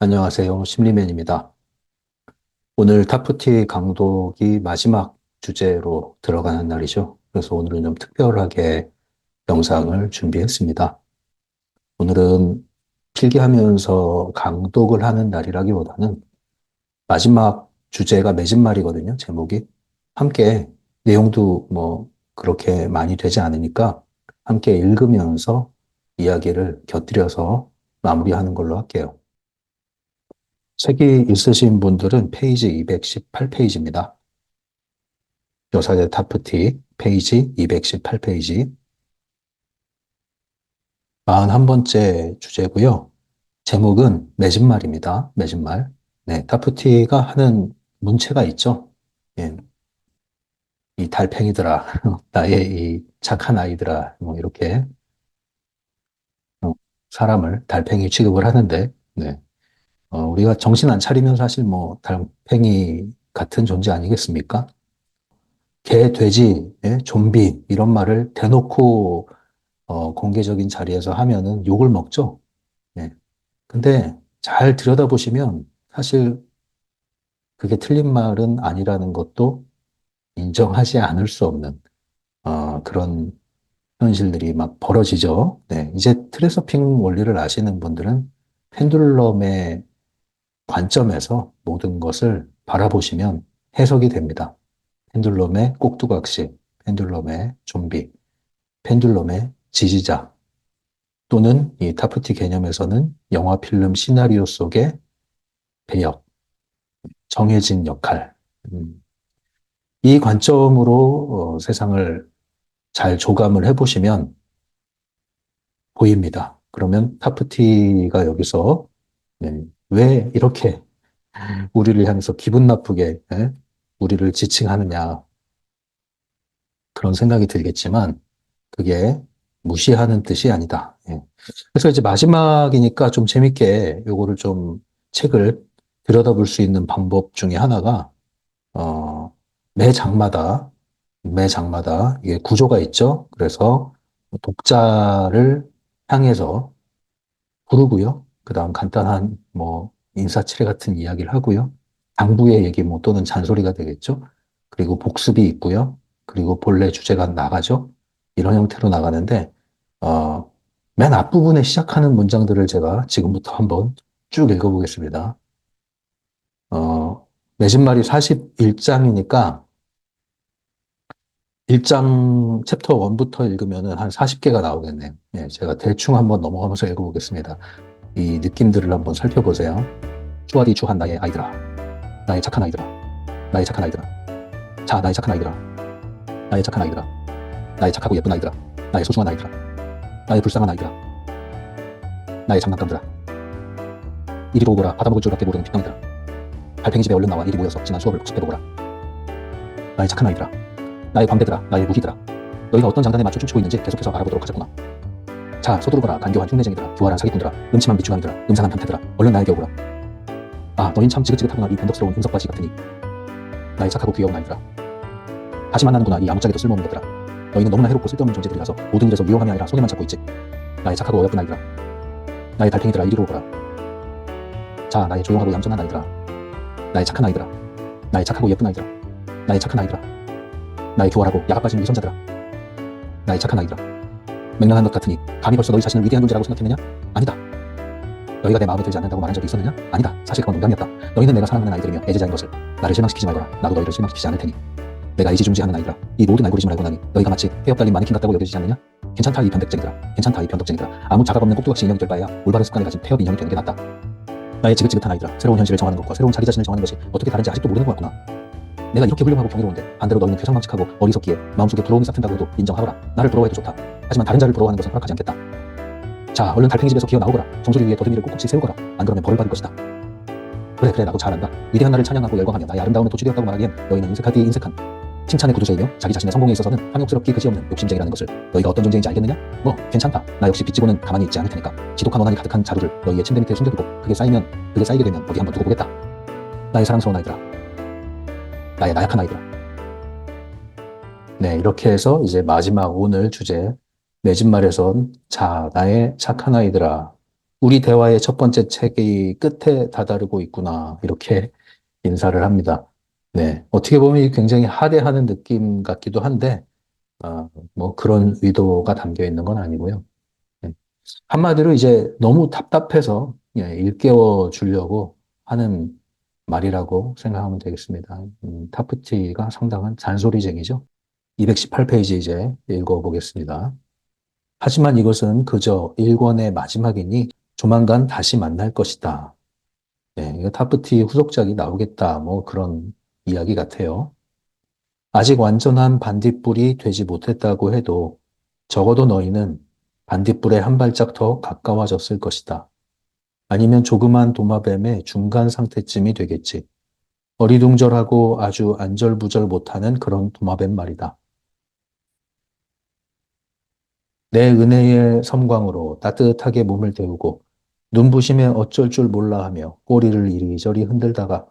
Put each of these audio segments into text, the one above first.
안녕하세요. 심리맨입니다. 오늘 타프티 강독이 마지막 주제로 들어가는 날이죠. 그래서 오늘은 좀 특별하게 영상을 준비했습니다. 오늘은 필기하면서 강독을 하는 날이라기보다는 마지막 주제가 맺은 말이거든요. 제목이. 함께 내용도 뭐 그렇게 많이 되지 않으니까 함께 읽으면서 이야기를 곁들여서 마무리하는 걸로 할게요. 책이 있으신 분들은 페이지 218페이지입니다. 요사제 타프티 페이지 218페이지 41번째 주제고요. 제목은 맺은 말입니다. 맺은 말. 네, 타프티가 하는 문체가 있죠. 예, 이 달팽이들아, 나의 이 착한 아이들아, 뭐 이렇게 어, 사람을 달팽이 취급을 하는데, 네, 우리가 정신 안 차리면 사실 뭐 달팽이 같은 존재 아니겠습니까? 개, 돼지, 예? 좀비 이런 말을 대놓고 공개적인 자리에서 하면은 욕을 먹죠. 예. 근데 잘 들여다보시면 사실 그게 틀린 말은 아니라는 것도 인정하지 않을 수 없는 그런 현실들이 막 벌어지죠. 네. 이제 트랜스서핑 원리를 아시는 분들은 펜듈럼의 관점에서 모든 것을 바라보시면 해석이 됩니다. 펜듈럼의 꼭두각시, 펜듈럼의 좀비, 펜듈럼의 지지자, 또는 이 타프티 개념에서는 영화 필름 시나리오 속의 배역, 정해진 역할. 음, 이 관점으로 세상을 잘 조감을 해보시면 보입니다. 그러면 타프티가 여기서 왜 이렇게 우리를 향해서 기분 나쁘게 우리를 지칭하느냐 그런 생각이 들겠지만 그게 무시하는 뜻이 아니다. 예. 그래서 이제 마지막이니까 좀 재밌게 요거를 좀 책을 들여다볼 수 있는 방법 중에 하나가 어, 매 장마다 매 장마다 이게 구조가 있죠. 그래서 독자를 향해서 부르고요. 그다음 간단한 뭐 인사치레 같은 이야기를 하고요. 당부의 얘기 뭐 또는 잔소리가 되겠죠. 그리고 복습이 있고요. 그리고 본래 주제가 나가죠. 이런 형태로 나가는데 어, 맨 앞부분에 시작하는 문장들을 제가 지금부터 한번 쭉 읽어보겠습니다. 맺은 말이 41장이니까 1장 챕터 1부터 읽으면 한 40개가 나오겠네요. 예, 제가 대충 한번 넘어가면서 읽어보겠습니다. 이 느낌들을 한번 살펴보세요. 주아디 주한 나의 아이들아, 나의 착한 아이들아, 나의 착한 아이들아, 자, 나의 착한 아이들아, 나의 착한 아이들아, 나의 착하고 예쁜 아이들아, 나의 소중한 아이들아, 나의 불쌍한 아이들아, 나의 장난감들아, 이리로 오거라. 받아먹을 줄밖에 모르는 pit덩이들아, 달팽이 집에 얼른 나와 이리 모여서 지난 수업을 복습해보거라. 나의 착한 아이들아, 나의 광대들아, 나의 무기들아, 너희가 어떤 장단에 맞춰 춤추고 있는지 계속해서 알아보도록 하자꾸나. 자, 서두르거라. 간교한 흉내쟁이들아, 교활한 사기꾼들아, 음침한 비추감들아, 음산한 탐태들아, 얼른 나에게 오거라. 아, 너흰 참 지긋지긋하구나. 이 변덕스러운 흉석바지 같으니. 나의 착하고 귀여운 아이들아. 다시 만나는구나. 이 아무짝에도 쓸모없는 것들아. 너희는 너무나 해롭고 쓸데없는 존재들이라서 모든 일에서 유용함이 아니라 손해만 찾고 있지. 나의 착하고 어여쁜 아이들아. 나의 달팽이들아, 이리로 오거라. 자, 나의 조용하고 얌전한 아이들아. 나의 착한 아이들아. 나의 착하고 예쁜 아이들아. 나의 착한 아이들아. 나의 교활하고 야가 빠진 위선자들아. 나의 착한 아이들아. 맹랑한 것 같으니 감히 벌써 너희 자신을 위대한 존재라고 생각했느냐? 아니다. 너희가 내 마음에 들지 않는다고 말한 적이 있었느냐? 아니다. 사실 그건 농담이었다. 너희는 내가 사랑하는 아이들이며 애제자인 것을. 나를 실망시키지 말거라. 나도 너희를 실망시키지 않을 테니. 내가 의지중지하는 아이들아. 이 모든 알고리즘을 알고 나니 너희가 마치 폐업 달린 마네킹 같다고 여겨지지 않느냐? 괜찮다 이 변덕쟁이들아. 괜찮다 이 변덕쟁이들아. 아무 자각 없는 꼭두각시 인형이 될 바에야 올바른 습관을 가진 폐업 인형이 되는 게 낫다. 나의 지긋지긋한 아이들아. 새로운 현실을 정하는 것과 새로운 자기 자신을 정하는 것이 어떻게 다른지 아직도 모르는 것 같구나. 내가 이렇게 훌륭하고 경이로운데 반대로 너희는 표상망측하고 어리석기에 마음속에 부러움이 싹튼다고 해도 인정하거라. 나를 부러워해도 좋다. 하지만 다른 자를 부러워하는 것은 허락하지 않겠다. 자, 얼른 달팽이 집에서 기어 나오거라. 정수리 위에 더듬이를 꼿꼿이 세우거라. 안 그러면 벌을 받을 것이다. 그래 그래 나도 잘 안다. 위대한 나를 찬양하고 열광하며 나의 아름다움에 도취되었다고 말하기엔 너희는 인색할 뒤에 인색한 칭찬의 구두쇠이며 자기 자신의 성공에 있어서는 탐욕스럽기 그지없는 욕심쟁이라는 것을 너희가 어떤 존재인지 알겠느냐? 뭐 괜찮다. 나 역시 빚지고는 가만히 있지 않을 테니까 지독한 원한이 가득한 자루를 너희의 침대 밑에 숨겨두고 그게 쌓이게 되면 어디 한번 두고 보겠다. 나의 사랑스러운 아이들아. 나의 나약한 아이들아. 네, 이렇게 해서 이제 마지막 오늘 주제 맺은 말에선 자, 나의 착한 아이들아. 우리 대화의 첫 번째 책이 끝에 다다르고 있구나. 이렇게 인사를 합니다. 네. 어떻게 보면 이게 굉장히 하대하는 느낌 같기도 한데, 뭐 그런 의도가 담겨 있는 건 아니고요. 네. 한마디로 이제 너무 답답해서 예, 일깨워 주려고 하는 말이라고 생각하면 되겠습니다. 타프티가 상당한 잔소리쟁이죠. 218페이지 이제 읽어보겠습니다. 하지만 이것은 그저 1권의 마지막이니 조만간 다시 만날 것이다. 네, 이거 타프티 후속작이 나오겠다. 뭐 그런 이야기 같아요. 아직 완전한 반딧불이 되지 못했다고 해도 적어도 너희는 반딧불에 한 발짝 더 가까워졌을 것이다. 아니면 조그만 도마뱀의 중간 상태쯤이 되겠지. 어리둥절하고 아주 안절부절 못하는 그런 도마뱀 말이다. 내 은혜의 섬광으로 따뜻하게 몸을 데우고 눈부심에 어쩔 줄 몰라 하며 꼬리를 이리저리 흔들다가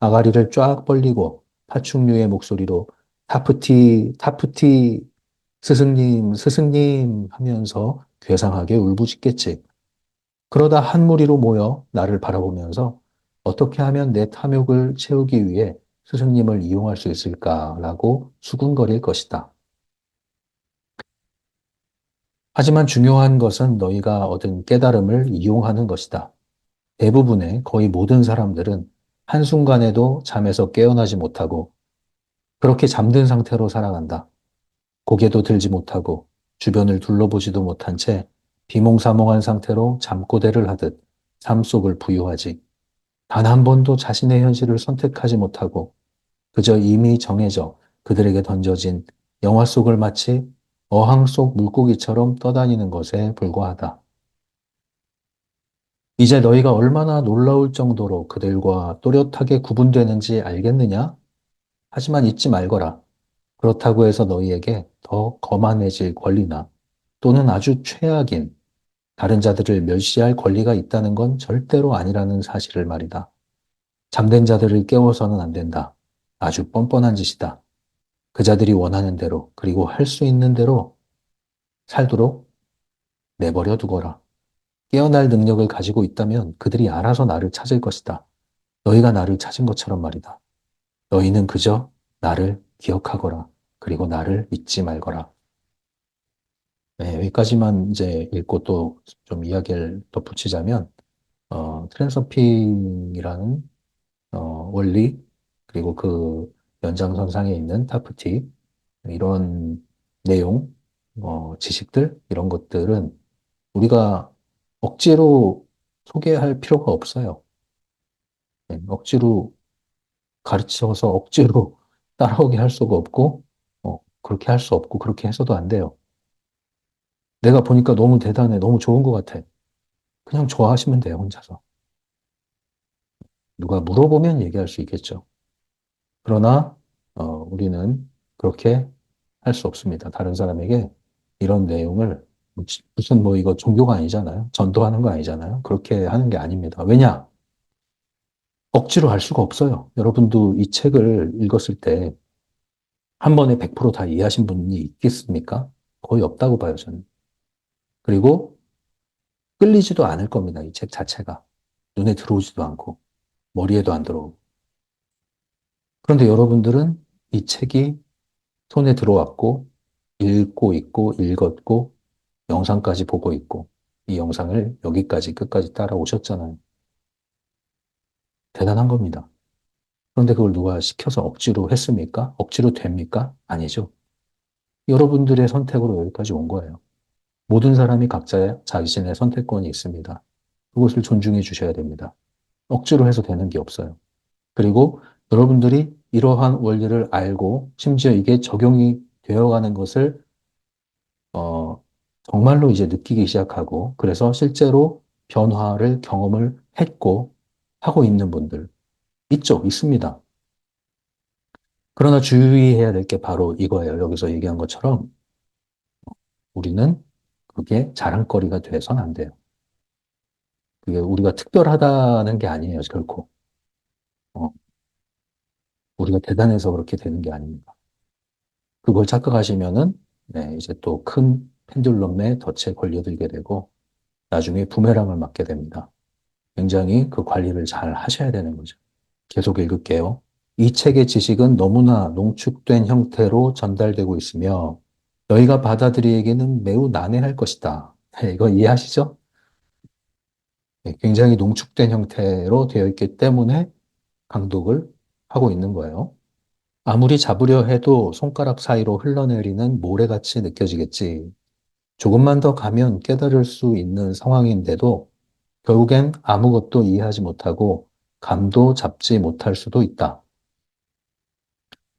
아가리를 쫙 벌리고 파충류의 목소리로 타프티, 타프티, 스승님, 스승님 하면서 괴상하게 울부짖겠지. 그러다 한 무리로 모여 나를 바라보면서 어떻게 하면 내 탐욕을 채우기 위해 스승님을 이용할 수 있을까라고 수군거릴 것이다. 하지만 중요한 것은 너희가 얻은 깨달음을 이용하는 것이다. 대부분의 거의 모든 사람들은 한순간에도 잠에서 깨어나지 못하고 그렇게 잠든 상태로 살아간다. 고개도 들지 못하고 주변을 둘러보지도 못한 채 비몽사몽한 상태로 잠꼬대를 하듯 삶 속을 부유하지. 단 한 번도 자신의 현실을 선택하지 못하고 그저 이미 정해져 그들에게 던져진 영화 속을 마치 어항 속 물고기처럼 떠다니는 것에 불과하다. 이제 너희가 얼마나 놀라울 정도로 그들과 또렷하게 구분되는지 알겠느냐? 하지만 잊지 말거라. 그렇다고 해서 너희에게 더 거만해질 권리나 또는 아주 최악인 다른 자들을 멸시할 권리가 있다는 건 절대로 아니라는 사실을 말이다. 잠든 자들을 깨워서는 안 된다. 아주 뻔뻔한 짓이다. 그 자들이 원하는 대로 그리고 할 수 있는 대로 살도록 내버려 두거라. 깨어날 능력을 가지고 있다면 그들이 알아서 나를 찾을 것이다. 너희가 나를 찾은 것처럼 말이다. 너희는 그저 나를 기억하거라. 그리고 나를 잊지 말거라. 네, 여기까지만 이제 읽고 또 좀 이야기를 덧붙이자면, 트랜서핑이라는, 원리, 그리고 그 연장선상에 있는 타프티, 이런 내용, 지식들, 이런 것들은 우리가 억지로 소개할 필요가 없어요. 네, 억지로 가르쳐서 억지로 따라오게 할 수가 없고, 그렇게 할 수 없고, 그렇게 해서도 안 돼요. 내가 보니까 너무 대단해, 너무 좋은 것 같아. 그냥 좋아하시면 돼요, 혼자서. 누가 물어보면 얘기할 수 있겠죠. 그러나, 우리는 그렇게 할 수 없습니다. 다른 사람에게 이런 내용을, 무슨 뭐 이거 종교가 아니잖아요. 전도하는 거 아니잖아요. 그렇게 하는 게 아닙니다. 왜냐? 억지로 할 수가 없어요. 여러분도 이 책을 읽었을 때 한 번에 100%다 이해하신 분이 있겠습니까? 거의 없다고 봐요, 저는. 그리고 끌리지도 않을 겁니다, 이 책 자체가. 눈에 들어오지도 않고, 머리에도 안 들어오고. 그런데 여러분들은 이 책이 손에 들어왔고, 읽고 있고, 읽었고, 영상까지 보고 있고, 이 영상을 여기까지 끝까지 따라오셨잖아요. 대단한 겁니다. 그런데 그걸 누가 시켜서 억지로 했습니까? 억지로 됩니까? 아니죠. 여러분들의 선택으로 여기까지 온 거예요. 모든 사람이 각자 자신의 선택권이 있습니다. 그것을 존중해 주셔야 됩니다. 억지로 해서 되는 게 없어요. 그리고 여러분들이 이러한 원리를 알고 심지어 이게 적용이 되어가는 것을 어, 정말로 이제 느끼기 시작하고 그래서 실제로 변화를 경험을 했고 하고 있는 분들 있죠, 있습니다. 그러나 주의해야 될 게 바로 이거예요. 여기서 얘기한 것처럼 우리는 그게 자랑거리가 돼서는 안 돼요. 그게 우리가 특별하다는 게 아니에요, 결코. 어, 우리가 대단해서 그렇게 되는 게 아닙니다. 그걸 착각하시면은, 네, 이제 또 큰 펜듈럼의 덫에 걸려들게 되고, 나중에 부메랑을 맞게 됩니다. 굉장히 그 관리를 잘 하셔야 되는 거죠. 계속 읽을게요. 이 책의 지식은 너무나 농축된 형태로 전달되고 있으며 너희가 받아들이기에는 매우 난해할 것이다. 네, 이거 이해하시죠? 네, 굉장히 농축된 형태로 되어 있기 때문에 강독을 하고 있는 거예요. 아무리 잡으려 해도 손가락 사이로 흘러내리는 모래같이 느껴지겠지. 조금만 더 가면 깨달을 수 있는 상황인데도 결국엔 아무것도 이해하지 못하고 감도 잡지 못할 수도 있다.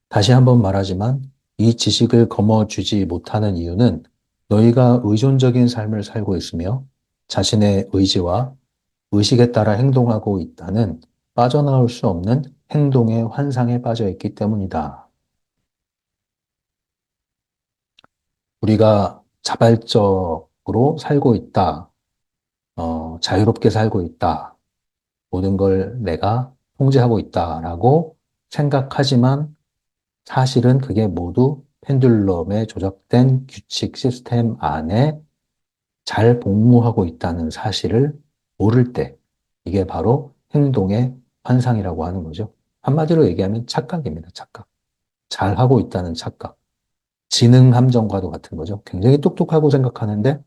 다시 한번 말하지만 이 지식을 거머쥐지 못하는 이유는 너희가 의존적인 삶을 살고 있으며 자신의 의지와 의식에 따라 행동하고 있다는 빠져나올 수 없는 행동의 환상에 빠져 있기 때문이다. 우리가 자발적으로 살고 있다. 자유롭게 살고 있다. 모든 걸 내가 통제하고 있다라고 생각하지만 사실은 그게 모두 펜듈럼에 조작된 규칙 시스템 안에 잘 복무하고 있다는 사실을 모를 때 이게 바로 행동의 환상이라고 하는 거죠. 한마디로 얘기하면 착각입니다. 착각. 잘하고 있다는 착각. 지능 함정과도 같은 거죠. 굉장히 똑똑하고 생각하는데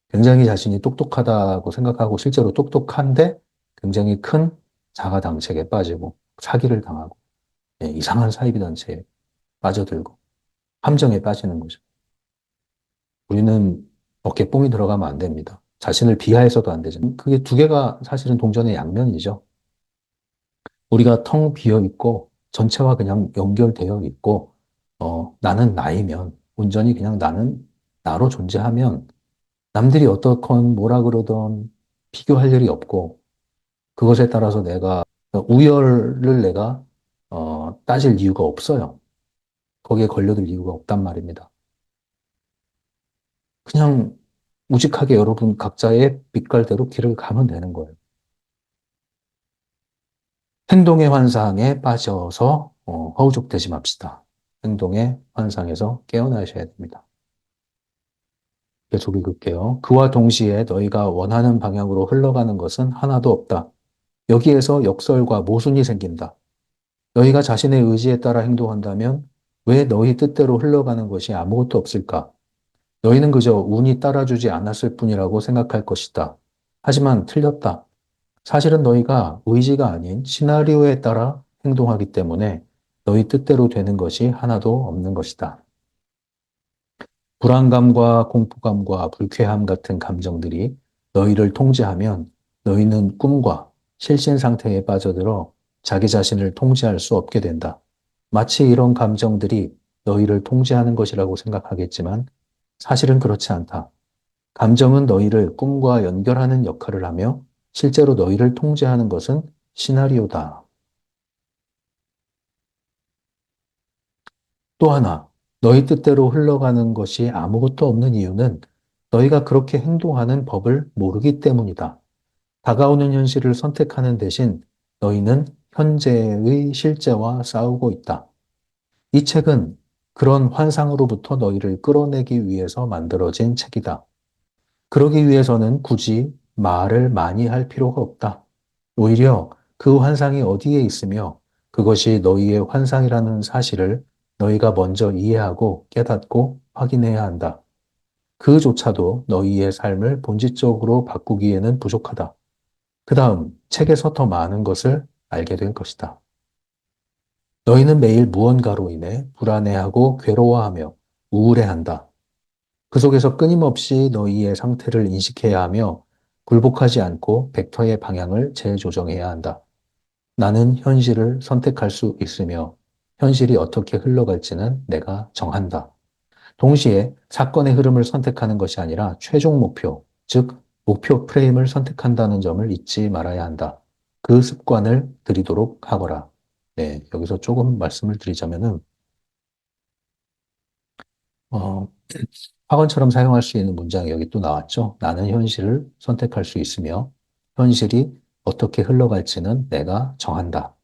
굉장히 자신이 똑똑하다고 생각하고 실제로 똑똑한데 굉장히 큰 자가당착에 빠지고 사기를 당하고 이상한 사이비단체에 빠져들고 함정에 빠지는 거죠. 우리는 어깨 뽕이 들어가면 안 됩니다. 자신을 비하해서도 안 되죠. 그게 두 개가 사실은 동전의 양면이죠. 우리가 텅 비어 있고 전체와 그냥 연결되어 있고 나는 나이면 온전히 그냥 나는 나로 존재하면 남들이 어떻건 뭐라 그러던 비교할 일이 없고 그것에 따라서 내가 우열을 내가 따질 이유가 없어요. 거기에 걸려들 이유가 없단 말입니다. 그냥 우직하게 여러분 각자의 빛깔대로 길을 가면 되는 거예요. 행동의 환상에 빠져서 허우적대지 맙시다. 행동의 환상에서 깨어나셔야 됩니다. 계속 읽을게요. 그와 동시에 너희가 원하는 방향으로 흘러가는 것은 하나도 없다. 여기에서 역설과 모순이 생긴다. 너희가 자신의 의지에 따라 행동한다면 왜 너희 뜻대로 흘러가는 것이 아무것도 없을까? 너희는 그저 운이 따라주지 않았을 뿐이라고 생각할 것이다. 하지만 틀렸다. 사실은 너희가 의지가 아닌 시나리오에 따라 행동하기 때문에 너희 뜻대로 되는 것이 하나도 없는 것이다. 불안감과 공포감과 불쾌함 같은 감정들이 너희를 통제하면 너희는 꿈과 실신 상태에 빠져들어 자기 자신을 통제할 수 없게 된다. 마치 이런 감정들이 너희를 통제하는 것이라고 생각하겠지만 사실은 그렇지 않다. 감정은 너희를 꿈과 연결하는 역할을 하며 실제로 너희를 통제하는 것은 시나리오다. 또 하나, 너희 뜻대로 흘러가는 것이 아무것도 없는 이유는 너희가 그렇게 행동하는 법을 모르기 때문이다. 다가오는 현실을 선택하는 대신 너희는 현재의 실제와 싸우고 있다. 이 책은 그런 환상으로부터 너희를 끌어내기 위해서 만들어진 책이다. 그러기 위해서는 굳이 말을 많이 할 필요가 없다. 오히려 그 환상이 어디에 있으며 그것이 너희의 환상이라는 사실을 너희가 먼저 이해하고 깨닫고 확인해야 한다. 그조차도 너희의 삶을 본질적으로 바꾸기에는 부족하다. 그 다음 책에서 더 많은 것을 알게 될 것이다. 너희는 매일 무언가로 인해 불안해하고 괴로워하며 우울해한다. 그 속에서 끊임없이 너희의 상태를 인식해야 하며 굴복하지 않고 벡터의 방향을 재조정해야 한다. 나는 현실을 선택할 수 있으며 현실이 어떻게 흘러갈지는 내가 정한다. 동시에 사건의 흐름을 선택하는 것이 아니라 최종 목표, 즉 목표 프레임을 선택한다는 점을 잊지 말아야 한다. 그 습관을 들이도록 하거라. 네, 여기서 조금 말씀을 드리자면은 어, 학원처럼 사용할 수 있는 문장이 여기 또 나왔죠. 나는 현실을 선택할 수 있으며 현실이 어떻게 흘러갈지는 내가 정한다.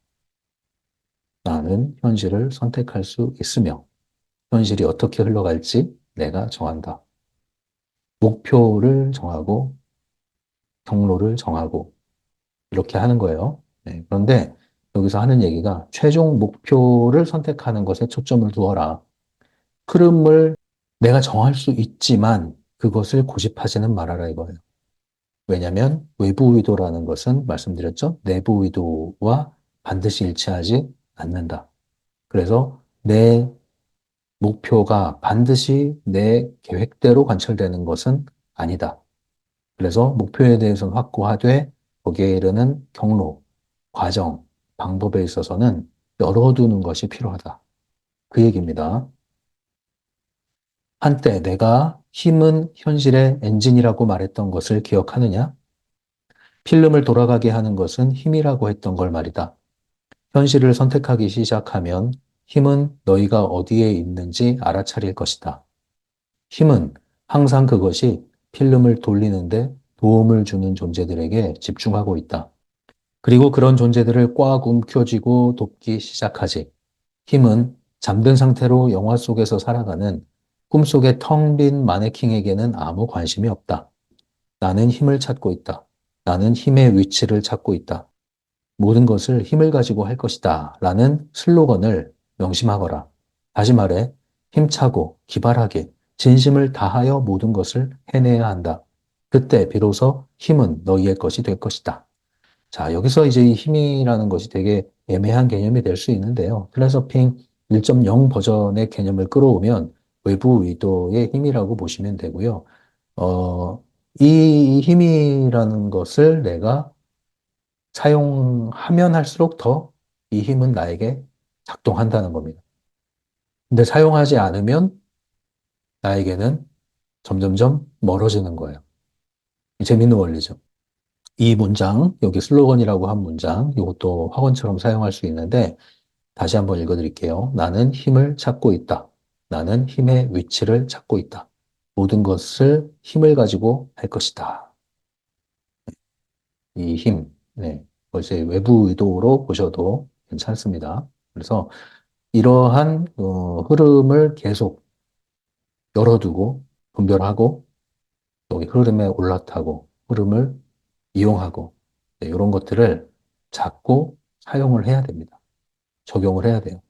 나는 현실을 선택할 수 있으며 현실이 어떻게 흘러갈지 내가 정한다. 목표를 정하고 경로를 정하고 이렇게 하는 거예요. 네, 그런데 여기서 하는 얘기가 최종 목표를 선택하는 것에 초점을 두어라. 흐름을 내가 정할 수 있지만 그것을 고집하지는 말아라 이거예요. 왜냐하면 외부 의도라는 것은 말씀드렸죠. 내부 의도와 반드시 일치하지 않는다. 그래서 내 목표가 반드시 내 계획대로 관철되는 것은 아니다. 그래서 목표에 대해서는 확고하되 거기에 이르는 경로, 과정, 방법에 있어서는 열어두는 것이 필요하다. 그 얘기입니다. 한때 내가 힘은 현실의 엔진이라고 말했던 것을 기억하느냐? 필름을 돌아가게 하는 것은 힘이라고 했던 걸 말이다. 현실을 선택하기 시작하면 힘은 너희가 어디에 있는지 알아차릴 것이다. 힘은 항상 그것이 필름을 돌리는데 도움을 주는 존재들에게 집중하고 있다. 그리고 그런 존재들을 꽉 움켜쥐고 돕기 시작하지. 힘은 잠든 상태로 영화 속에서 살아가는 꿈속의 텅 빈 마네킹에게는 아무 관심이 없다. 나는 힘을 찾고 있다. 나는 힘의 위치를 찾고 있다. 모든 것을 힘을 가지고 할 것이다. 라는 슬로건을 명심하거라. 다시 말해, 힘차고 기발하게 진심을 다하여 모든 것을 해내야 한다. 그때 비로소 힘은 너희의 것이 될 것이다. 자, 여기서 이제 이 힘이라는 것이 되게 애매한 개념이 될 수 있는데요. 필라소핑 1.0 버전의 개념을 끌어오면 외부 의도의 힘이라고 보시면 되고요. 이 힘이라는 것을 내가 사용하면 할수록 더 이 힘은 나에게 작동한다는 겁니다. 근데 사용하지 않으면 나에게는 점점점 멀어지는 거예요. 재밌는 원리죠. 이 문장, 여기 슬로건이라고 한 문장, 이것도 학원처럼 사용할 수 있는데 다시 한번 읽어드릴게요. 나는 힘을 찾고 있다. 나는 힘의 위치를 찾고 있다. 모든 것을 힘을 가지고 할 것이다. 이 힘, 네. 이제 외부 의도로 보셔도 괜찮습니다. 그래서 이러한 흐름을 계속 열어두고 분별하고 여기 흐름에 올라타고 흐름을 이용하고 네, 이런 것들을 자꾸 사용을 해야 됩니다. 적용을 해야 돼요.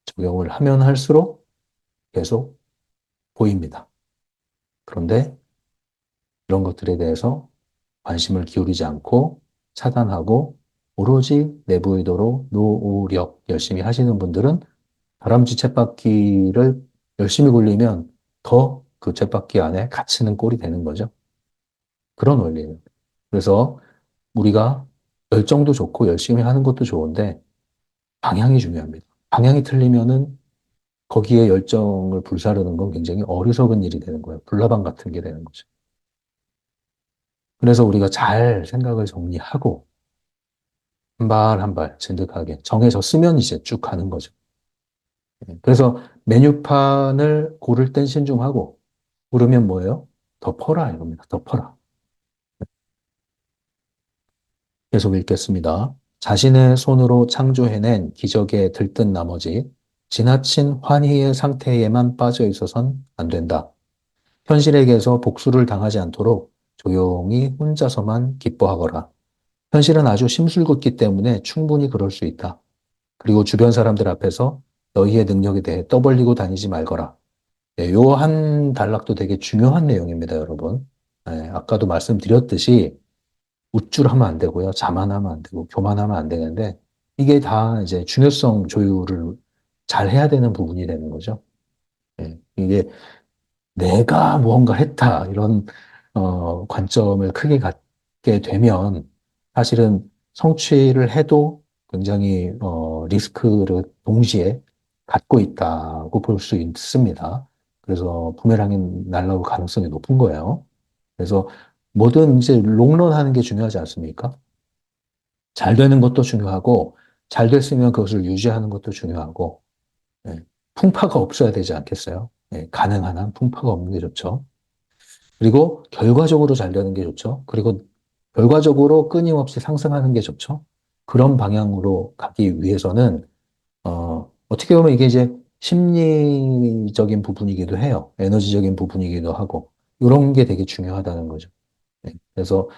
적용을 하면 할수록 계속 보입니다. 그런데 이런 것들에 대해서 관심을 기울이지 않고 차단하고 오로지 내부 의도로 노력 열심히 하시는 분들은 다람쥐 쳇바퀴를 열심히 굴리면 더 그 쳇바퀴 안에 갇히는 꼴이 되는 거죠. 그런 원리예요. 그래서 우리가 열정도 좋고 열심히 하는 것도 좋은데 방향이 중요합니다. 방향이 틀리면은 거기에 열정을 불사르는 건 굉장히 어리석은 일이 되는 거예요. 불나방 같은 게 되는 거죠. 그래서 우리가 잘 생각을 정리하고 한 발 한 발 진득하게 정해졌으면 이제 쭉 가는 거죠. 그래서 메뉴판을 고를 땐 신중하고 고르면 뭐예요? 덮어라 이겁니다. 덮어라. 계속 읽겠습니다. 자신의 손으로 창조해낸 기적에 들뜬 나머지 지나친 환희의 상태에만 빠져 있어선 안 된다. 현실에게서 복수를 당하지 않도록 조용히 혼자서만 기뻐하거라. 현실은 아주 심술궂기 때문에 충분히 그럴 수 있다. 그리고 주변 사람들 앞에서 너희의 능력에 대해 떠벌리고 다니지 말거라. 네, 요한 단락도 되게 중요한 내용입니다, 여러분. 네, 아까도 말씀드렸듯이 우쭐하면 안 되고요. 자만하면 안 되고 교만하면 안 되는데 이게 다 이제 중요성 조율을 잘 해야 되는 부분이 되는 거죠. 네, 이게 내가 무언가 했다 이런 관점을 크게 갖게 되면 사실은 성취를 해도 굉장히 리스크를 동시에 갖고 있다고 볼 수 있습니다. 그래서 부메랑이 날아올 가능성이 높은 거예요. 그래서 뭐든 이제 롱런 하는 게 중요하지 않습니까? 잘 되는 것도 중요하고 잘 됐으면 그것을 유지하는 것도 중요하고 예, 풍파가 없어야 되지 않겠어요? 예, 가능한 한 풍파가 없는 게 좋죠. 그리고 결과적으로 잘 되는 게 좋죠. 그리고 결과적으로 끊임없이 상승하는 게 좋죠. 그런 방향으로 가기 위해서는 어떻게 보면 이게 이제 심리적인 부분이기도 해요. 에너지적인 부분이기도 하고 이런 게 되게 중요하다는 거죠. 네, 그래서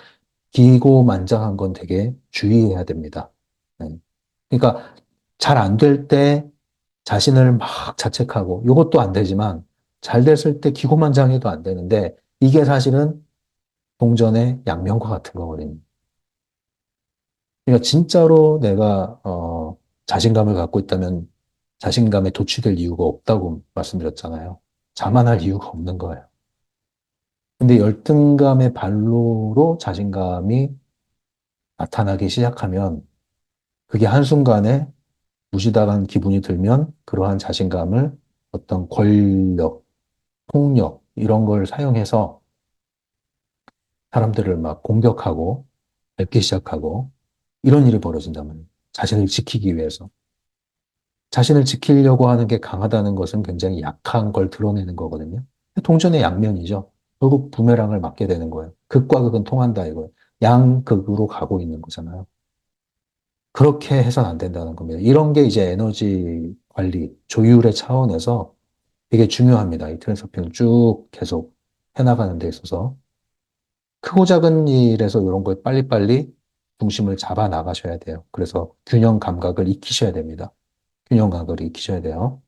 기고만장한 건 되게 주의해야 됩니다. 네. 그러니까 잘 안 될 때 자신을 막 자책하고 이것도 안 되지만 잘 됐을 때 기고만장해도 안 되는데 이게 사실은 동전의 양면과 같은 거거든요. 그러니까 진짜로 내가 자신감을 갖고 있다면 자신감에 도취될 이유가 없다고 말씀드렸잖아요. 자만할 이유가 없는 거예요. 근데 열등감의 발로로 자신감이 나타나기 시작하면 그게 한순간에 무시당한 기분이 들면 그러한 자신감을 어떤 권력, 폭력 이런 걸 사용해서 사람들을 막 공격하고 뵙기 시작하고 이런 일이 벌어진단 말이에요. 자신을 지키기 위해서. 자신을 지키려고 하는 게 강하다는 것은 굉장히 약한 걸 드러내는 거거든요. 동전의 양면이죠. 결국 부메랑을 맞게 되는 거예요. 극과 극은 통한다 이거예요. 양극으로 가고 있는 거잖아요. 그렇게 해서는 안 된다는 겁니다. 이런 게 이제 에너지 관리, 조율의 차원에서 되게 중요합니다. 이 트랜스서핑을 쭉 계속 해나가는 데 있어서. 크고 작은 일에서 이런 걸 빨리빨리 중심을 잡아 나가셔야 돼요. 그래서 균형 감각을 익히셔야 됩니다. 균형 감각을 익히셔야 돼요.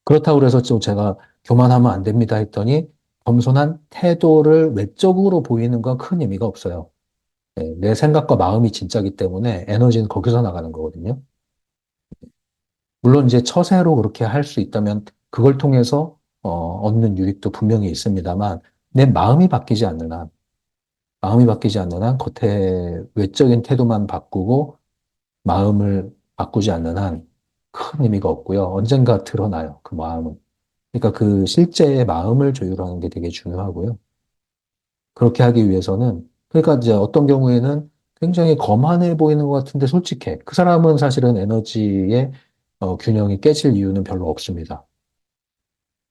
그렇다고 그래서 좀 제가 교만하면 안 됩니다 했더니 겸손한 태도를 외적으로 보이는 건 큰 의미가 없어요. 네, 내 생각과 마음이 진짜기 때문에 에너지는 거기서 나가는 거거든요. 물론 이제 처세로 그렇게 할 수 있다면 그걸 통해서 얻는 유익도 분명히 있습니다만 내 마음이 바뀌지 않는 한, 마음이 바뀌지 않는 한 겉에 외적인 태도만 바꾸고 마음을 바꾸지 않는 한 큰 의미가 없고요. 언젠가 드러나요. 그 마음은. 그러니까 그 실제의 마음을 조율하는 게 되게 중요하고요. 그렇게 하기 위해서는 그러니까 이제 어떤 경우에는 굉장히 거만해 보이는 것 같은데 솔직해. 그 사람은 사실은 에너지의 균형이 깨질 이유는 별로 없습니다.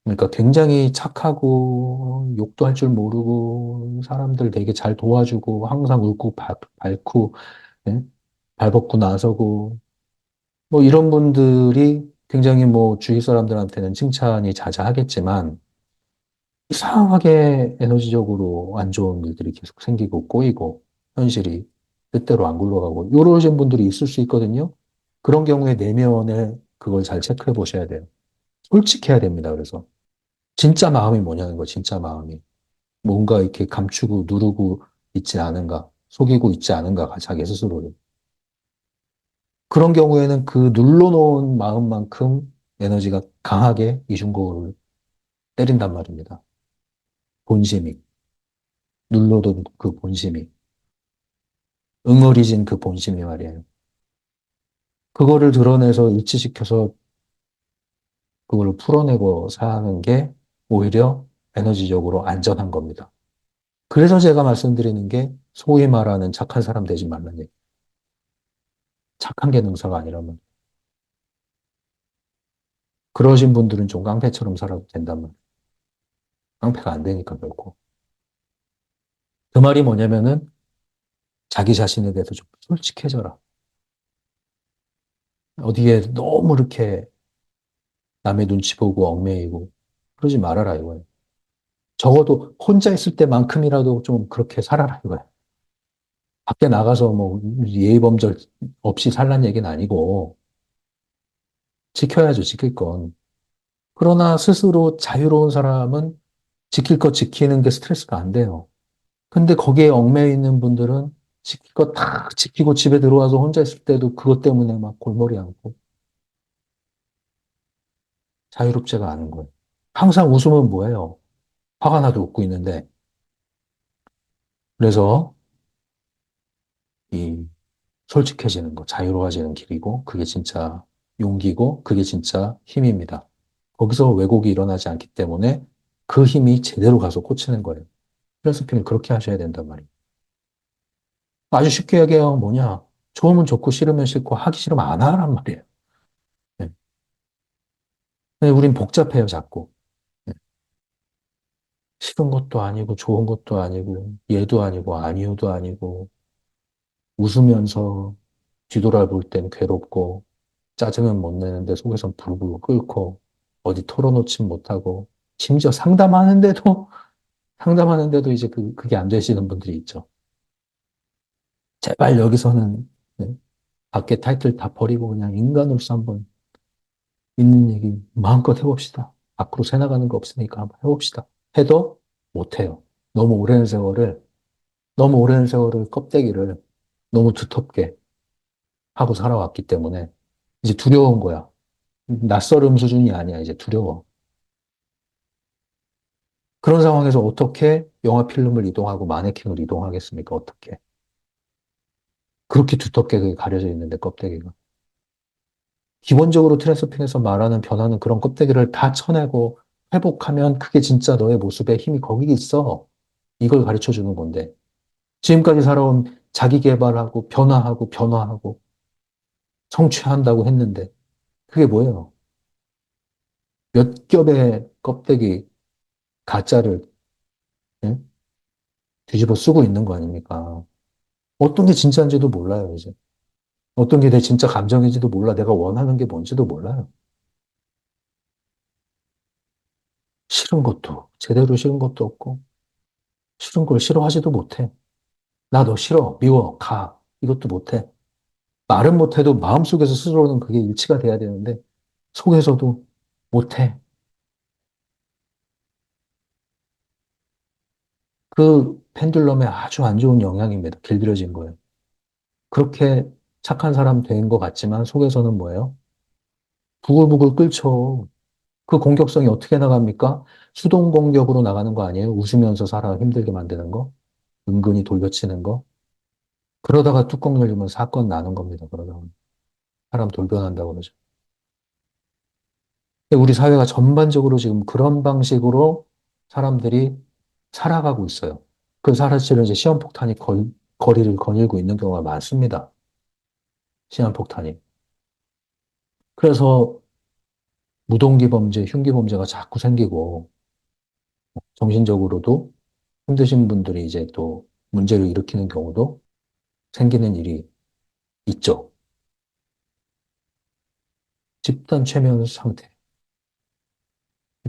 그러니까 굉장히 착하고 욕도 할 줄 모르고 사람들 되게 잘 도와주고 항상 웃고 밝고 예? 발벗고 나서고 뭐 이런 분들이 굉장히 뭐 주위 사람들한테는 칭찬이 자자하겠지만 이상하게 에너지적으로 안 좋은 일들이 계속 생기고 꼬이고 현실이 뜻대로 안 굴러가고 이러신 분들이 있을 수 있거든요. 그런 경우에 내면에 그걸 잘 체크해 보셔야 돼요. 솔직해야 됩니다. 그래서 진짜 마음이 뭐냐는 거, 진짜 마음이 뭔가 이렇게 감추고 누르고 있지 않은가, 속이고 있지 않은가, 자기 스스로를. 그런 경우에는 그 눌러놓은 마음만큼 에너지가 강하게 이중고를 때린단 말입니다. 본심이. 눌러둔 그 본심이. 응어리진 그 본심이 말이에요. 그거를 드러내서 일치시켜서 그걸 풀어내고 사는 게 오히려 에너지적으로 안전한 겁니다. 그래서 제가 말씀드리는 게 소위 말하는 착한 사람 되지 말라는 얘기. 착한 게 능사가 아니라면. 그러신 분들은 좀 깡패처럼 살아도 된다면. 깡패가 안 되니까 결코. 그 말이 뭐냐면은 자기 자신에 대해서 좀 솔직해져라. 어디에 너무 이렇게 남의 눈치 보고 얽매이고 그러지 말아라 이거예요. 적어도 혼자 있을 때만큼이라도 좀 그렇게 살아라 이거예요. 밖에 나가서 뭐 예의범절 없이 살란 얘기는 아니고 지켜야죠, 지킬 건. 그러나 스스로 자유로운 사람은 지킬 거 지키는 게 스트레스가 안 돼요. 근데 거기에 얽매여 있는 분들은 지킬 거 다 지키고 집에 들어와서 혼자 있을 때도 그것 때문에 막 골머리 앓고 자유롭지가 않은 거예요. 항상 웃으면 뭐예요? 화가 나도 웃고 있는데. 그래서 이 솔직해지는 거, 자유로워지는 길이고, 그게 진짜 용기고, 그게 진짜 힘입니다. 거기서 왜곡이 일어나지 않기 때문에 그 힘이 제대로 가서 꽂히는 거예요. 필러스피는 그렇게 하셔야 된단 말이에요. 아주 쉽게 얘기해요. 뭐냐. 좋으면 좋고, 싫으면 싫고, 하기 싫으면 안 하란 말이에요. 네. 근데 우린 복잡해요, 자꾸. 네. 싫은 것도 아니고, 좋은 것도 아니고, 얘도 아니고, 아니요도 아니고, 웃으면서 뒤돌아볼 땐 괴롭고, 짜증은 못 내는데 속에선 불불 끓고, 어디 털어놓지 못하고, 심지어 상담하는데도 상담하는데도 이제 그게 안 되시는 분들이 있죠. 제발 여기서는 네, 밖에 타이틀 다 버리고 그냥 인간으로서 한번 있는 얘기 마음껏 해봅시다. 앞으로 새나가는 거 없으니까 한번 해봅시다. 해도 못해요. 너무 오랜 세월을, 너무 오랜 세월을 껍데기를 너무 두텁게 하고 살아왔기 때문에 이제 두려운 거야. 낯설음 수준이 아니야. 이제 두려워. 그런 상황에서 어떻게 영화 필름을 이동하고 마네킹을 이동하겠습니까? 어떻게? 그렇게 두텁게 그게 가려져 있는데 껍데기가. 기본적으로 트랜스핑에서 말하는 변화는 그런 껍데기를 다 쳐내고 회복하면 그게 진짜 너의 모습에 힘이 거기 있어. 이걸 가르쳐 주는 건데. 지금까지 살아온 자기 개발하고 변화하고 변화하고 성취한다고 했는데 그게 뭐예요? 몇 겹의 껍데기 가짜를 예? 뒤집어 쓰고 있는 거 아닙니까? 어떤 게 진짜인지도 몰라요, 이제. 어떤 게 내 진짜 감정인지도 몰라. 내가 원하는 게 뭔지도 몰라요. 싫은 것도, 제대로 싫은 것도 없고, 싫은 걸 싫어하지도 못해. 나 너 싫어, 미워, 가. 이것도 못해. 말은 못해도 마음속에서 스스로는 그게 일치가 돼야 되는데, 속에서도 못해. 그 펜듈럼에 아주 안 좋은 영향입니다. 길들여진 거예요. 그렇게 착한 사람 된 것 같지만 속에서는 뭐예요? 부글부글 끓죠. 그 공격성이 어떻게 나갑니까? 수동 공격으로 나가는 거 아니에요? 웃으면서 살아 힘들게 만드는 거? 은근히 돌려치는 거? 그러다가 뚜껑 열리면 사건 나는 겁니다. 그러다가. 사람 돌변한다고 그러죠. 우리 사회가 전반적으로 지금 그런 방식으로 사람들이 살아가고 있어요. 그 사실은 이제 시한폭탄이 거리를 거닐고 있는 경우가 많습니다. 시한폭탄이. 그래서 무동기 범죄, 흉기 범죄가 자꾸 생기고 정신적으로도 힘드신 분들이 이제 또 문제를 일으키는 경우도 생기는 일이 있죠. 집단 최면 상태.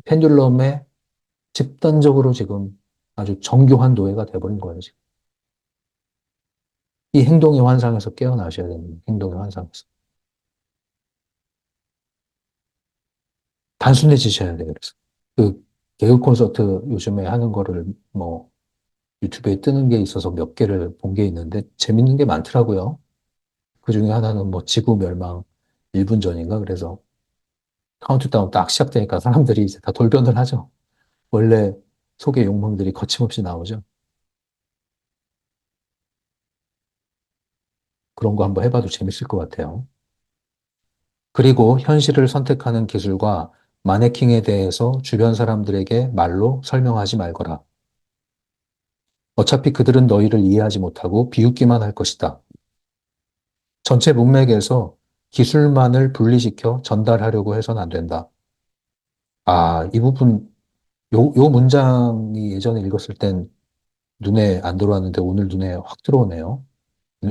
펜듈럼에 집단적으로 지금 아주 정교한 노예가 돼버린 거예요, 지금. 이 행동의 환상에서 깨어나셔야 됩니다. 행동의 환상에서. 단순해지셔야 돼요, 그래서. 그, 개그 콘서트 요즘에 하는 거를 뭐 유튜브에 뜨는 게 있어서 몇 개를 본 게 있는데 재밌는 게 많더라고요. 그 중에 하나는 뭐 지구 멸망 1분 전인가? 그래서 카운트다운 딱 시작되니까 사람들이 이제 다 돌변을 하죠. 원래 속의 욕망들이 거침없이 나오죠. 그런 거 한번 해봐도 재밌을 것 같아요. 그리고 현실을 선택하는 기술과 마네킹에 대해서 주변 사람들에게 말로 설명하지 말거라. 어차피 그들은 너희를 이해하지 못하고 비웃기만 할 것이다. 전체 문맥에서 기술만을 분리시켜 전달하려고 해서는 안 된다. 아, 이 부분, 요 문장이 예전에 읽었을 땐 눈에 안 들어왔는데 오늘 눈에 확 들어오네요.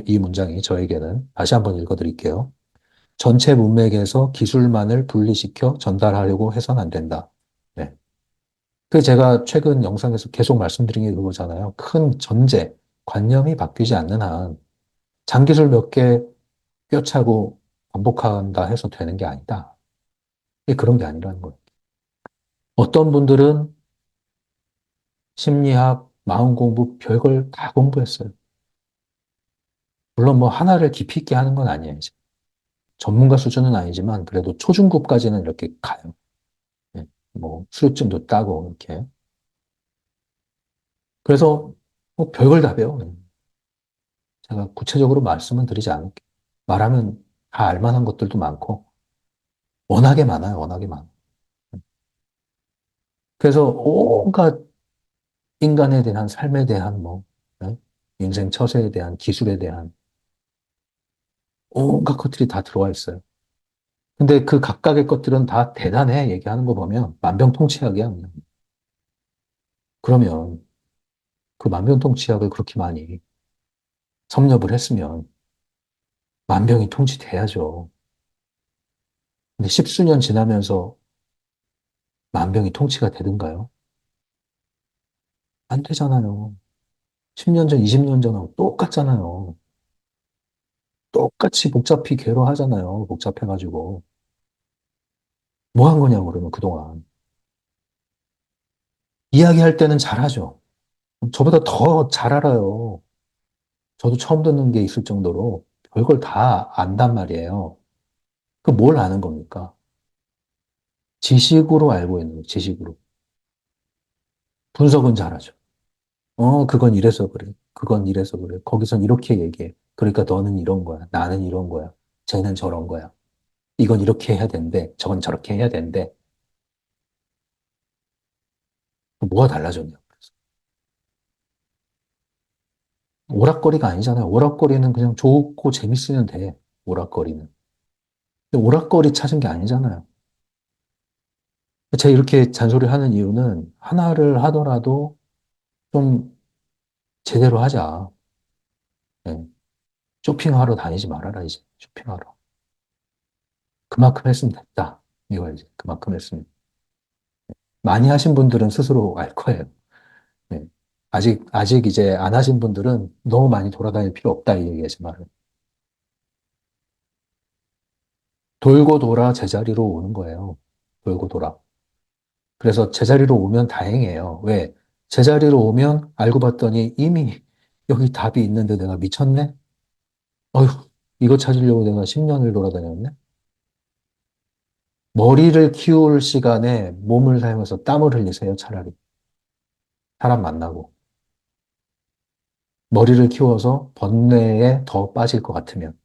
이 문장이 저에게는. 다시 한번 읽어드릴게요. 전체 문맥에서 기술만을 분리시켜 전달하려고 해서는 안 된다. 네. 그 제가 최근 영상에서 계속 말씀드린 게 그거잖아요. 큰 전제, 관념이 바뀌지 않는 한 장기술 몇 개 꿰차고 반복한다 해서 되는 게 아니다. 이게 그런 게 아니라는 거예요. 어떤 분들은 심리학, 마음 공부, 별걸 다 공부했어요. 물론 뭐 하나를 깊이 있게 하는 건 아니에요. 이제. 전문가 수준은 아니지만 그래도 초중급까지는 이렇게 가요. 예. 뭐 수료증도 따고 이렇게. 그래서 뭐 별걸 다 배워요. 제가 구체적으로 말씀은 드리지 않을게요. 말하면 다 알만한 것들도 많고 워낙에 많아요. 워낙에 많아요. 그래서 온갖 인간에 대한 삶에 대한 뭐 예? 인생 처세에 대한 기술에 대한 온갖 것들이 다 들어와 있어요. 근데 그 각각의 것들은 다 대단해 얘기하는 거 보면 만병통치약이야. 그냥. 그러면 그 만병통치약을 그렇게 많이 섭렵을 했으면 만병이 통치돼야죠. 근데 십수년 지나면서 만병이 통치가 되든가요? 안 되잖아요. 10년 전, 20년 전하고 똑같잖아요. 똑같이 복잡히 괴로워하잖아요. 복잡해가지고. 뭐 한 거냐고, 그러면 그동안. 이야기할 때는 잘하죠. 저보다 더 잘 알아요. 저도 처음 듣는 게 있을 정도로 별걸 다 안단 말이에요. 그 뭘 아는 겁니까? 지식으로 알고 있는 거예요, 지식으로. 분석은 잘하죠. 그건 이래서 그래. 그건 이래서 그래. 거기선 이렇게 얘기해. 그러니까 너는 이런 거야. 나는 이런 거야. 쟤는 저런 거야. 이건 이렇게 해야 된대. 저건 저렇게 해야 된대. 뭐가 달라졌냐. 오락거리가 아니잖아요. 오락거리는 그냥 좋고 재밌으면 돼. 오락거리는. 근데 오락거리 찾은 게 아니잖아요. 제가 이렇게 잔소리 하는 이유는 하나를 하더라도 좀 제대로 하자. 예. 쇼핑하러 다니지 말아라, 이제. 쇼핑하러. 그만큼 했으면 됐다. 이거지. 그만큼 했으면. 많이 하신 분들은 스스로 알 거예요. 예. 아직 이제 안 하신 분들은 너무 많이 돌아다닐 필요 없다, 이 얘기예요, 제 말은. 돌고 돌아 제자리로 오는 거예요. 돌고 돌아. 그래서 제자리로 오면 다행이에요. 왜? 제자리로 오면 알고 봤더니 이미 여기 답이 있는데 내가 미쳤네? 어휴, 이거 찾으려고 내가 10년을 돌아다녔네? 머리를 키울 시간에 몸을 사용해서 땀을 흘리세요, 차라리. 사람 만나고. 머리를 키워서 번뇌에 더 빠질 것 같으면.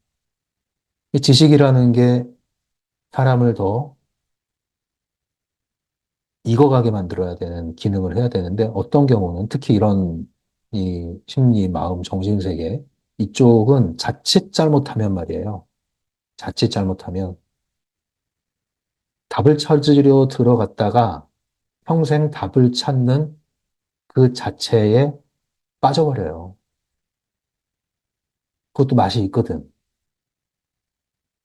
이 지식이라는 게 사람을 더 익어가게 만들어야 되는 기능을 해야 되는데 어떤 경우는 특히 이런 이 심리, 마음, 정신세계 이쪽은 자칫 잘못하면 말이에요. 자칫 잘못하면 답을 찾으려 들어갔다가 평생 답을 찾는 그 자체에 빠져버려요. 그것도 맛이 있거든.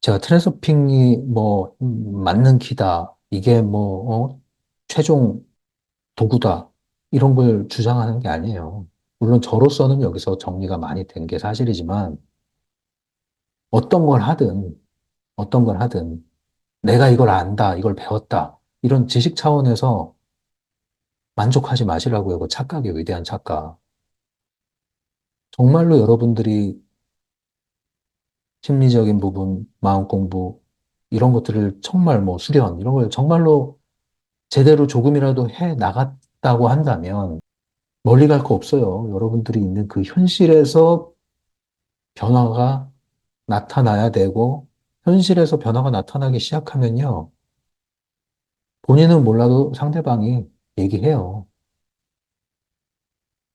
제가 트랜서핑이 뭐 맞는 키다. 이게 뭐 최종 도구다. 이런 걸 주장하는 게 아니에요. 물론 저로서는 여기서 정리가 많이 된 게 사실이지만 어떤 걸 하든 어떤 걸 하든 내가 이걸 안다, 이걸 배웠다. 이런 지식 차원에서 만족하지 마시라고요. 그 착각이에요. 위대한 착각. 정말로 여러분들이 심리적인 부분, 마음 공부 이런 것들을 정말 뭐 수련 이런 걸 정말로 제대로 조금이라도 해 나갔다고 한다면 멀리 갈 거 없어요. 여러분들이 있는 그 현실에서 변화가 나타나야 되고, 현실에서 변화가 나타나기 시작하면요. 본인은 몰라도 상대방이 얘기해요.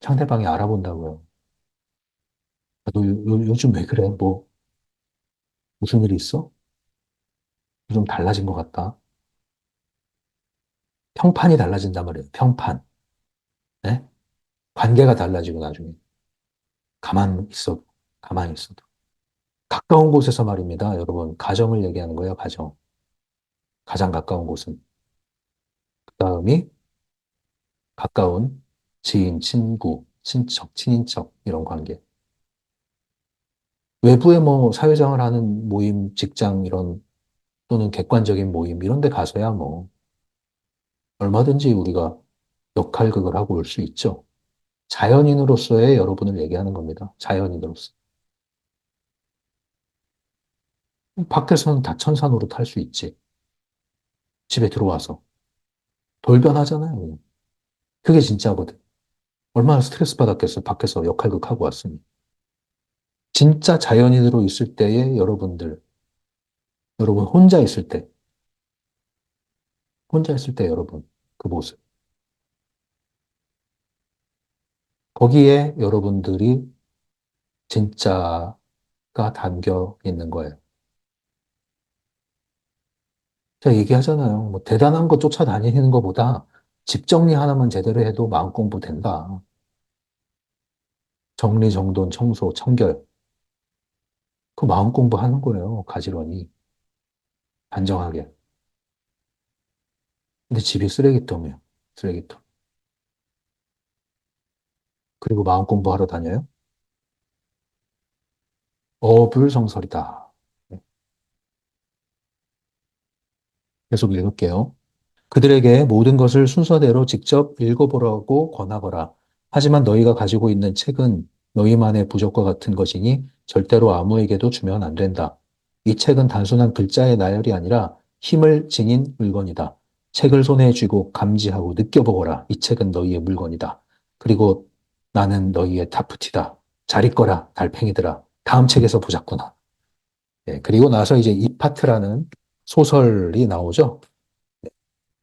상대방이 알아본다고요. 아, 너 요즘 왜 그래? 뭐, 무슨 일이 있어? 좀 달라진 것 같다. 평판이 달라진단 말이에요. 평판. 네? 관계가 달라지고 나중에. 가만 있어. 가만히 있어도. 가까운 곳에서 말입니다. 여러분, 가정을 얘기하는 거예요, 가정. 가장 가까운 곳은. 그 다음이 가까운 지인, 친구, 친척, 친인척, 이런 관계. 외부에 뭐 사회생활 하는 모임, 직장 이런 또는 객관적인 모임 이런 데 가서야 뭐 얼마든지 우리가 역할극을 하고 올 수 있죠. 자연인으로서의 여러분을 얘기하는 겁니다. 자연인으로서. 밖에서는 다 천사노릇 할 수 있지. 집에 들어와서. 돌변하잖아요. 그냥. 그게 진짜거든. 얼마나 스트레스 받았겠어. 밖에서 역할극 하고 왔으니. 진짜 자연인으로 있을 때의 여러분들, 여러분 혼자 있을 때 여러분, 그 모습. 거기에 여러분들이 진짜가 담겨 있는 거예요. 제가 얘기하잖아요. 뭐 대단한 거 쫓아다니는 것보다 집 정리 하나만 제대로 해도 마음 공부 된다. 정리, 정돈, 청소, 청결. 그 마음 공부하는 거예요. 가지런히. 단정하게. 근데 집이 쓰레기통이에요. 쓰레기통. 그리고 마음 공부하러 다녀요? 어불성설이다. 네, 계속 읽을게요. 그들에게 모든 것을 순서대로 직접 읽어보라고 권하거라. 하지만 너희가 가지고 있는 책은 너희만의 부족과 같은 것이니 절대로 아무에게도 주면 안 된다. 이 책은 단순한 글자의 나열이 아니라 힘을 지닌 물건이다. 책을 손에 쥐고 감지하고 느껴보거라. 이 책은 너희의 물건이다. 그리고 나는 너희의 타프티다. 잘 읽거라, 달팽이들아. 다음 책에서 보자꾸나. 예, 그리고 나서 이제 이 파트라는 소설이 나오죠.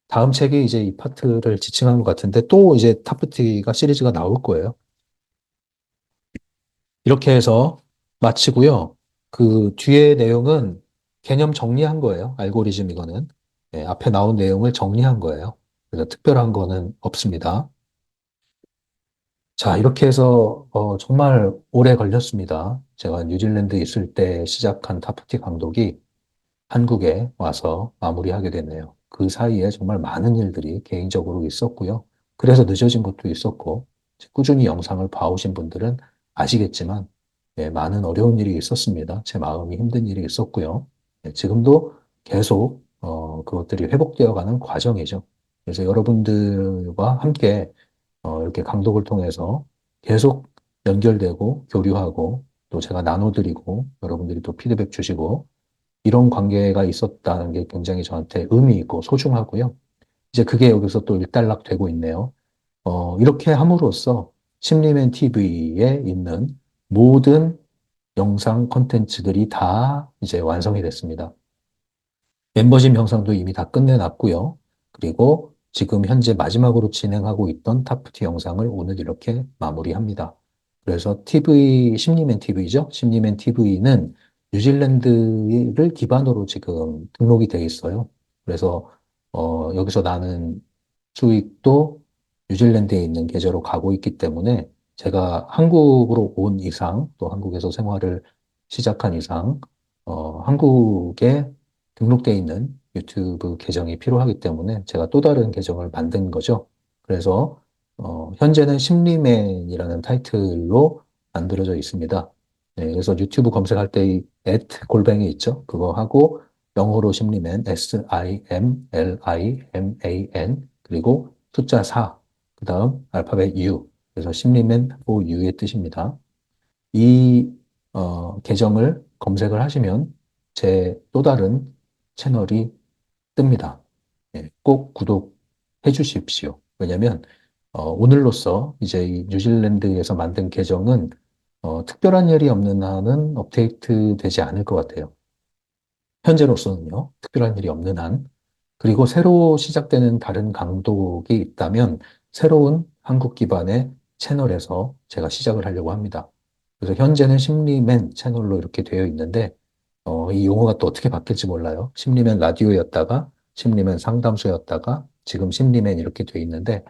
다음 책이 이제 이 파트를 지칭한 것 같은데 또 이제 타프티가 시리즈가 나올 거예요. 이렇게 해서 마치고요. 그 뒤에 내용은 개념 정리한 거예요. 알고리즘 이거는. 네, 앞에 나온 내용을 정리한 거예요. 그래서 특별한 거는 없습니다. 자, 이렇게 해서 정말 오래 걸렸습니다. 제가 뉴질랜드에 있을 때 시작한 타프티 강독이 한국에 와서 마무리하게 됐네요. 그 사이에 정말 많은 일들이 개인적으로 있었고요. 그래서 늦어진 것도 있었고, 꾸준히 영상을 봐오신 분들은 아시겠지만, 예, 많은 어려운 일이 있었습니다. 제 마음이 힘든 일이 있었고요. 예, 지금도 계속 그것들이 회복되어 가는 과정이죠. 그래서 여러분들과 함께 이렇게 강독을 통해서 계속 연결되고 교류하고 또 제가 나눠드리고 여러분들이 또 피드백 주시고 이런 관계가 있었다는 게 굉장히 저한테 의미 있고 소중하고요. 이제 그게 여기서 또 일단락되고 있네요. 이렇게 함으로써 심리맨 TV에 있는 모든 영상 콘텐츠들이 다 이제 완성이 됐습니다. 멤버십 영상도 이미 다 끝내놨고요. 그리고 지금 현재 마지막으로 진행하고 있던 타프티 영상을 오늘 이렇게 마무리합니다. 그래서 TV, 심리맨 TV죠. 심리맨 TV는 뉴질랜드를 기반으로 지금 등록이 돼 있어요. 그래서 여기서 나는 수익도 뉴질랜드에 있는 계좌로 가고 있기 때문에 제가 한국으로 온 이상, 또 한국에서 생활을 시작한 이상, 한국에 등록되어 있는 유튜브 계정이 필요하기 때문에 제가 또 다른 계정을 만든 거죠. 그래서 현재는 심리맨이라는 타이틀로 만들어져 있습니다. 네, 그래서 유튜브 검색할 때 이 골뱅이 있죠? 그거 하고 영어로 심리맨 SIMLIMAN 그리고 숫자 4, 그 다음 알파벳 U, 그래서 심리맨 for U의 뜻입니다. 이 계정을 검색을 하시면 제 또 다른 채널이 뜹니다. 예, 꼭 구독해 주십시오. 왜냐면 오늘로써 이제 이 뉴질랜드에서 만든 계정은 특별한 일이 없는 한은 업데이트 되지 않을 것 같아요. 현재로서는요, 특별한 일이 없는 한. 그리고 새로 시작되는 다른 강독이 있다면 새로운 한국 기반의 채널에서 제가 시작을 하려고 합니다. 그래서 현재는 심리맨 채널로 이렇게 되어 있는데, 이 용어가 또 어떻게 바뀔지 몰라요. 심리맨 라디오였다가, 심리맨 상담소였다가, 지금 심리맨 이렇게 되어 있는데,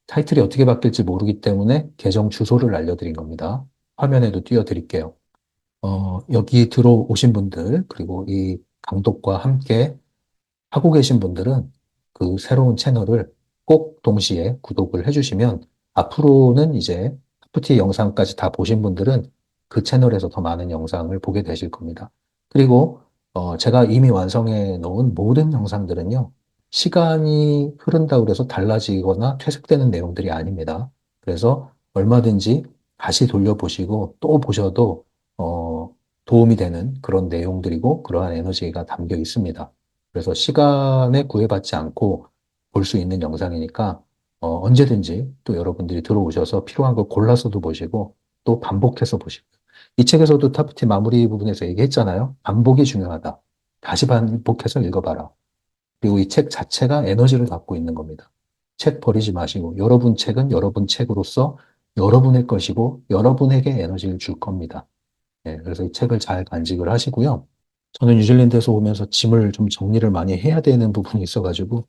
타이틀이 어떻게 바뀔지 모르기 때문에 계정 주소를 알려드린 겁니다. 화면에도 띄워드릴게요. 여기 들어오신 분들, 그리고 이 강독과 함께 하고 계신 분들은 그 새로운 채널을 꼭 동시에 구독을 해주시면 앞으로는 이제 FT 영상까지 다 보신 분들은 그 채널에서 더 많은 영상을 보게 되실 겁니다. 그리고 제가 이미 완성해 놓은 모든 영상들은요, 시간이 흐른다고 해서 달라지거나 퇴색되는 내용들이 아닙니다. 그래서 얼마든지 다시 돌려보시고 또 보셔도 도움이 되는 그런 내용들이고 그러한 에너지가 담겨 있습니다. 그래서 시간에 구애받지 않고 볼 수 있는 영상이니까 언제든지 또 여러분들이 들어오셔서 필요한 걸 골라서도 보시고 또 반복해서 보시고 이 책에서도 타프티 마무리 부분에서 얘기했잖아요. 반복이 중요하다. 다시 반복해서 읽어봐라. 그리고 이 책 자체가 에너지를 갖고 있는 겁니다. 책 버리지 마시고 여러분 책은 여러분 책으로서 여러분의 것이고 여러분에게 에너지를 줄 겁니다. 네, 그래서 이 책을 잘 간직을 하시고요. 저는 뉴질랜드에서 오면서 짐을 좀 정리를 많이 해야 되는 부분이 있어가지고,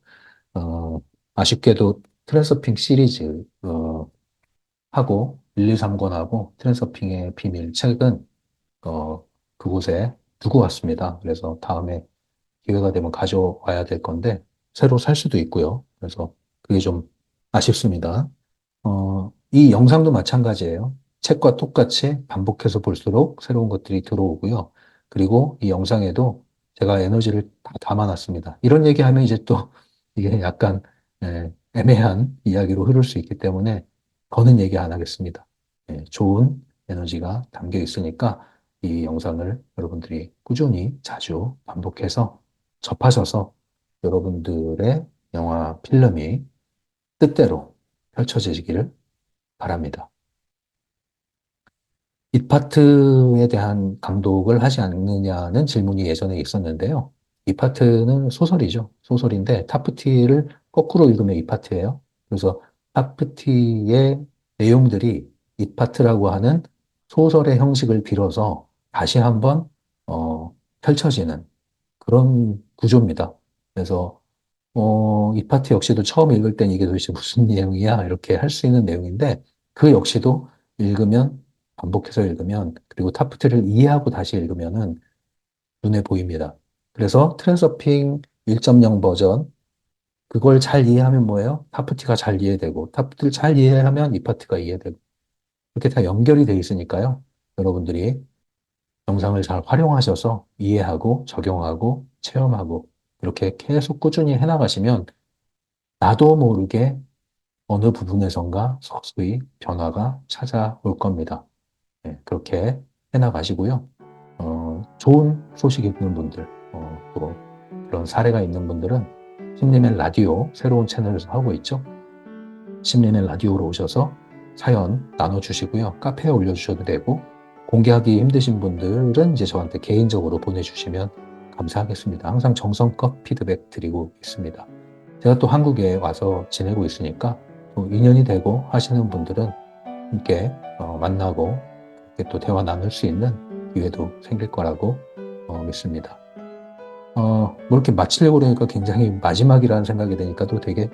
어, 아쉽게도 트랜서핑 시리즈, 하고, 1, 2, 3권하고, 트랜서핑의 비밀 책은, 그곳에 두고 왔습니다. 그래서 다음에 기회가 되면 가져와야 될 건데, 새로 살 수도 있고요. 그래서 그게 좀 아쉽습니다. 이 영상도 마찬가지예요. 책과 똑같이 반복해서 볼수록 새로운 것들이 들어오고요. 그리고 이 영상에도 제가 에너지를 다 담아놨습니다. 이런 얘기하면 이제 또 이게 약간 애매한 이야기로 흐를 수 있기 때문에 더는 얘기 안 하겠습니다. 좋은 에너지가 담겨 있으니까 이 영상을 여러분들이 꾸준히 자주 반복해서 접하셔서 여러분들의 영화 필름이 뜻대로 펼쳐지기를 바랍니다. 이 파트에 대한 감독을 하지 않느냐는 질문이 예전에 있었는데요. 이 파트는 소설이죠. 소설인데 타프티를 거꾸로 읽으면 이 파트예요. 그래서 타프티의 내용들이 이 파트라고 하는 소설의 형식을 빌어서 다시 한번 펼쳐지는 그런 구조입니다. 그래서 이 파트 역시도 처음 읽을 땐 이게 도대체 무슨 내용이야? 이렇게 할 수 있는 내용인데, 그 역시도 읽으면, 반복해서 읽으면, 그리고 타프트를 이해하고 다시 읽으면은 눈에 보입니다. 그래서 트랜서핑 1.0 버전, 그걸 잘 이해하면 뭐예요? 타프티가 잘 이해되고, 타프트를 잘 이해하면 이 파트가 이해되고, 이렇게 다 연결이 돼 있으니까요. 여러분들이 영상을 잘 활용하셔서 이해하고, 적용하고, 체험하고, 이렇게 계속 꾸준히 해나가시면 나도 모르게 어느 부분에선가 서서히 변화가 찾아올 겁니다. 그렇게 해나가시고요. 좋은 소식이 있는 분들, 또 그런 사례가 있는 분들은 심리맨 라디오 새로운 채널에서 하고 있죠. 심리맨 라디오로 오셔서 사연 나눠주시고요. 카페에 올려주셔도 되고, 공개하기 힘드신 분들은 이제 저한테 개인적으로 보내주시면 감사하겠습니다. 항상 정성껏 피드백 드리고 있습니다. 제가 또 한국에 와서 지내고 있으니까 또 인연이 되고 하시는 분들은 함께 만나고 또 대화 나눌 수 있는 기회도 생길 거라고 믿습니다. 뭐 이렇게 마치려고 그러니까 굉장히 마지막이라는 생각이 드니까 또 되게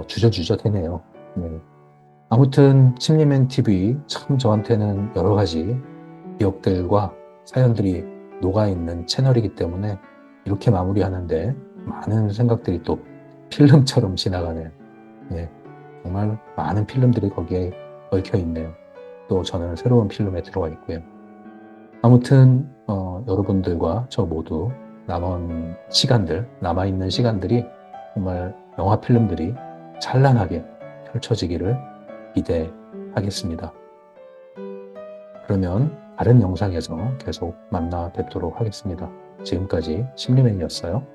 주저주저되네요. 네. 아무튼 심리맨 TV 참 저한테는 여러 가지 기억들과 사연들이 녹아있는 채널이기 때문에 이렇게 마무리하는데 많은 생각들이 또 필름처럼 지나가네요. 예, 정말 많은 필름들이 거기에 얽혀 있네요. 또 저는 새로운 필름에 들어가 있고요. 아무튼 여러분들과 저 모두 남아있는 시간들이 정말 영화 필름들이 찬란하게 펼쳐지기를 기대하겠습니다. 그러면 다른 영상에서 계속 만나 뵙도록 하겠습니다. 지금까지 심리맨이었어요.